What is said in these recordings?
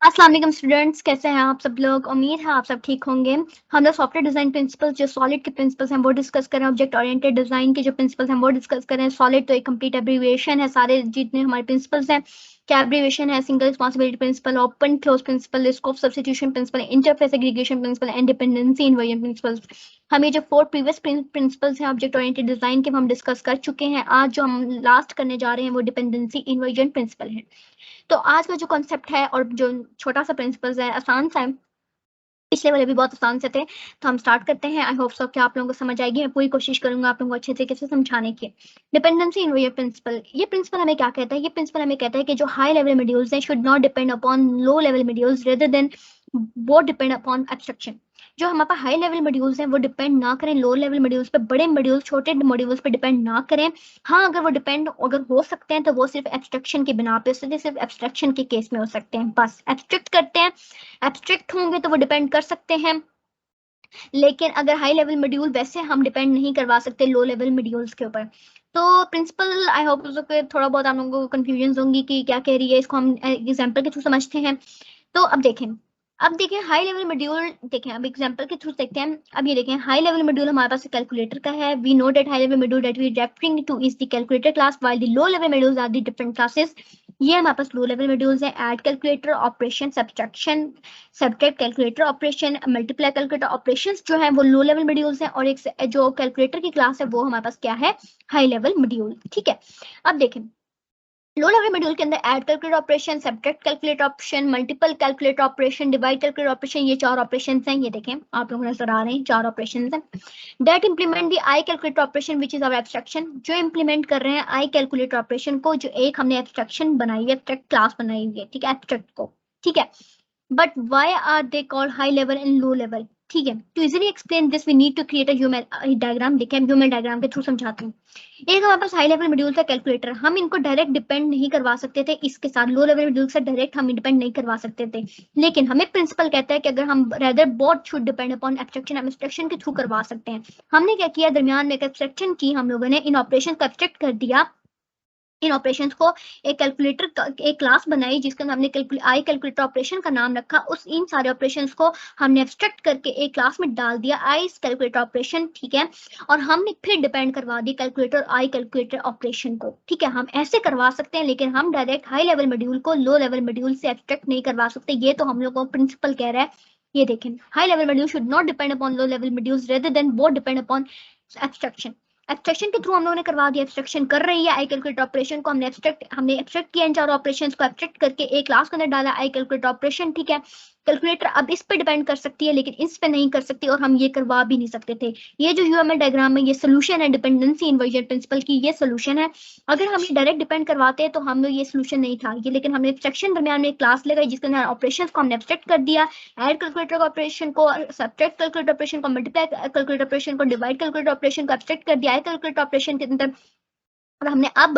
अस्सलाम वालेकुम स्टूडेंट्स, कैसे हैं आप सब लोग। उम्मीद है आप सब ठीक होंगे। हम लोग सॉफ्टवेयर डिजाइन प्रिंसिपल्स जो सॉलिड के प्रिंसिपल्स हैं वो डिस्कस कर रहे हैं। ऑब्जेक्ट ओरिएंटेड डिजाइन के जो प्रिंसिपल्स हैं वो डिस्कस कर रहे हैं। सॉलिड तो एक कंप्लीट एब्रीविएशन है, सारे जितने हमारे प्रिंसिपल्स हैं क्या एब्रीविएशन है। Single responsibility principle, open close principle, scope substitution principle, interface aggregation principle and dependency inversion principles. हम ये जो 4 प्रीवियस प्रिंसिपल्स हैं ऑब्जेक्ट ओरिएंटेड डिजाइन के हम डिस्कस कर चुके हैं। आज जो हम लास्ट करने जा रहे हैं वो डिपेंडेंसी इन्वर्जन प्रिंसिपल है। तो आज का जो कॉन्सेप्ट है और जो छोटा सा प्रिंसिपल्स है आसान सा है, पिछले वाले भी बहुत आसान से थे। तो हम स्टार्ट करते हैं। आई होप सो कि आप लोगों को समझ आएगी। मैं पूरी कोशिश करूंगा आप लोगों को अच्छे तरीके से समझाने की। डिपेंडेंसी इन ये प्रिंसिपल हमें क्या कहता है? ये प्रिंसिपल हमें कहता है कि जो हाई लेवल मॉड्यूल्स हैं should not depend upon low level modules rather than वो डिपेंड अपॉन एब्स्ट्रक्शन। जो हमारे पास हाई लेवल मॉड्यूल्स हैं वो डिपेंड ना करें लो लेवल मॉड्यूल्स पे, बड़े मॉड्यूल्स छोटे मॉड्यूल्स पे डिपेंड ना करें। हाँ, अगर वो डिपेंड अगर हो सकते हैं तो वो सिर्फ एब्स्ट्रक्शन की बिना पे, सिर्फ एब्स्ट्रक्शन के केस में हो सकते हैं। बस एब्स्ट्रैक्ट करते हैं, एब्स्ट्रैक्ट होंगे तो वो डिपेंड कर सकते हैं। लेकिन अगर हाई लेवल मॉड्यूल वैसे हम डिपेंड नहीं करवा सकते लो लेवल मॉड्यूल्स के ऊपर। तो प्रिंसिपल आई होप थोड़ा बहुत आप लोगों को कंफ्यूजन होंगी कि क्या कह रही है। इसको हम एग्जांपल के थ्रू समझते हैं। तो अब देखें हाई लेवल मॉड्यूल। देखें अब एग्जांपल के थ्रू देखते हैं। अब ये देखें हाई लेवल मॉड्यूल हमारे पास कैलकुलेटर का है। We know that high level module that we referring to is the calculator class while the low level modules are the different classes. ये हमारे पास लो लेवल मॉड्यूल्स हैं। Add calculator operation, subtraction, subtract calculator operation, multiply calculator operations जो है वो लो level modules हैं। और एक जो कैलकुलेटर की क्लास है वो हमारे पास क्या है? High level module. ठीक है। अब देखें लो लेवल मॉड्यूल के अंदर add calculate operation, subtract calculate operation, multiple calculate operation, divide calculate operation, ये 4 ऑपरेशंस हैं। ये देखें आप लोगों को नजर आ रहे हैं 4 ऑपरेशंस हैं। That implement the I calculate operation which is our abstraction. जो इंप्लीमेंट कर रहे हैं आई कैलकुलेट ऑपरेशन को, जो एक हमने एब्स्ट्रक्शन बनाई है, एब्स्ट्रैक्ट क्लास बनाई हुई है। ठीक है, एब्स्ट्रैक्ट को। ठीक है। But why are they called high level and low level? ठीक है। To easily explain this we need to create a human diagram। देखिए हम ह्यूमन डायग्राम के थ्रू समझाते हैं। एक हमारे पास हाई लेवल मॉड्यूल था कैलकुलेटर, हम इनको डायरेक्ट डिपेंड नहीं करवा सकते थे इसके साथ। लो लेवल मॉड्यूल से डायरेक्ट हम डिपेंड नहीं करवा सकते थे। लेकिन हमें प्रिंसिपल कहता है कि अगर हम rather both should depend upon abstraction, हम एब्स्ट्रक्शन के थ्रू करवा सकते हैं। हमने क्या किया, दरमियान में एक एब्स्ट्रक्शन की हम लोगों ने, इन ऑपरेशन को एब्स्ट्रैक्ट कर दिया। इन ऑपरेशंस को एक कैलकुलेटर एक क्लास बनाई जिसके अंदर हमने आई कैलकुलेटर ऑपरेशन का नाम रखा। उस इन सारे ऑपरेशंस को हमने एब्स्ट्रैक्ट करके एक क्लास में डाल दिया, आई कैलकुलेटर ऑपरेशन। ठीक है। और हमने फिर डिपेंड करवा दी कैलकुलेटर आई कैलकुलेटर ऑपरेशन को। ठीक है, हम ऐसे करवा सकते हैं लेकिन हम डायरेक्ट हाई लेवल मॉड्यूल को लो लेवल मॉड्यूल से एब्स्ट्रैक्ट नहीं करवा सकते। ये तो हम लोग को प्रिंसिपल कह रहा है। ये देखें high level module should not depend upon low level modules rather than both depend upon abstraction. Abstraction के थ्रू हम लोगों ने करवा दिया। एब्स्ट्रक्शन कर रही है आई कैलकुलेट ऑपरेशन को, हमने एब्स्ट्रैक्ट किया इन चारों ऑपरेशंस को, एब्स्ट्रैक्ट करके एक क्लास के अंदर डाला आई कैलकुलेट ऑपरेशन। ठीक है। कैलकुलेटर अब इस पे डिपेंड कर सकती है लेकिन इस पे नहीं कर सकती, और हम ये करवा भी नहीं सकते थे। ये जो यूएमएल डायग्राम है ये सोल्यूशन है डिपेंडेंसी इन्वर्जन प्रिंसिपल की, ये सोल्यूशन है। अगर हम ये डायरेक्ट डिपेंड करवाते तो हम लोग ये सोल्यूशन नहीं था ये, लेकिन हमने एब्स्ट्रक्शन दरमियान में एक क्लास लगाई जिसके अंदर ऑपरेशंस को हमने एब्स्ट्रैक्ट कर दिया। ऐड कैलकुलेटर ऑपरेशन को, सब्ट्रैक्ट कैलकुलेटर ऑपरेशन को, मल्टीप्लाई कैलकुलेटर ऑपरेशन को, डिवाइड कैलकुलेटर ऑपरेशन को एब्स्ट्रैक्ट कर दिया कैलकुलेटर ऑपरेशन के अंदर। और हमने अब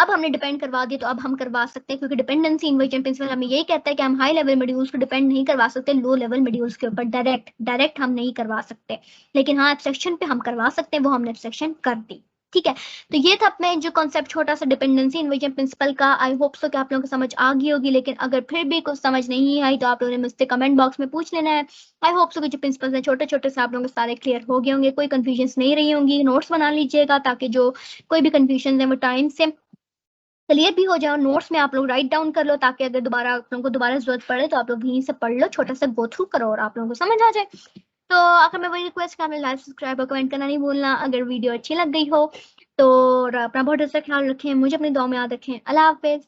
हमने डिपेंड करवा दिया, तो अब हम करवा सकते हैं क्योंकि डिपेंडेंसी इन्वर्जन प्रिंसिपल हमें यही कहता है कि हम हाई लेवल मॉड्यूल्स को डिपेंड नहीं करवा सकते लो लेवल मॉड्यूल्स के ऊपर। डायरेक्ट हम नहीं करवा सकते, लेकिन हाँ एब्स्ट्रक्शन पे हम करवा सकते हैं, वो हमने एब्स्ट्रक्शन कर दी। ठीक है। तो ये था अपना जो कॉन्सेप्ट छोटा सा डिपेंडेंसी इन्वर्जन प्रिंसिपल का। आई होप सो कि आप लोगों को समझ आ गई होगी, लेकिन अगर फिर भी कुछ समझ नहीं आई तो आप लोगों ने मुझसे कमेंट बॉक्स में पूछ लेना है। आई होप सो कि जो प्रिंसिपल्स हैं छोटे छोटे से आप लोगों के सारे क्लियर हो गए होंगे, कोई कंफ्यूजन नहीं रही होंगी। नोट्स बना लीजिएगा ताकि जो कोई भी कंफ्यूजन है वो टाइम से क्लियर भी हो जाए। नोट्स में आप लोग राइट डाउन कर लो ताकि अगर दोबारा आप लोगों को दोबारा जरूरत पड़े तो आप लोग यहीं से पढ़ लो, छोटा सा गो थ्रू करो और आप लोगों को समझ आ जाए। तो आखिर में वही रिक्वेस्ट है, हमें लाइक सब्सक्राइब और कमेंट करना नहीं भूलना अगर वीडियो अच्छी लग गई हो तो। और अपना बहुत अच्छा ख्याल रखें, मुझे अपनी दुआ में याद रखें। अल्लाह हाफिज।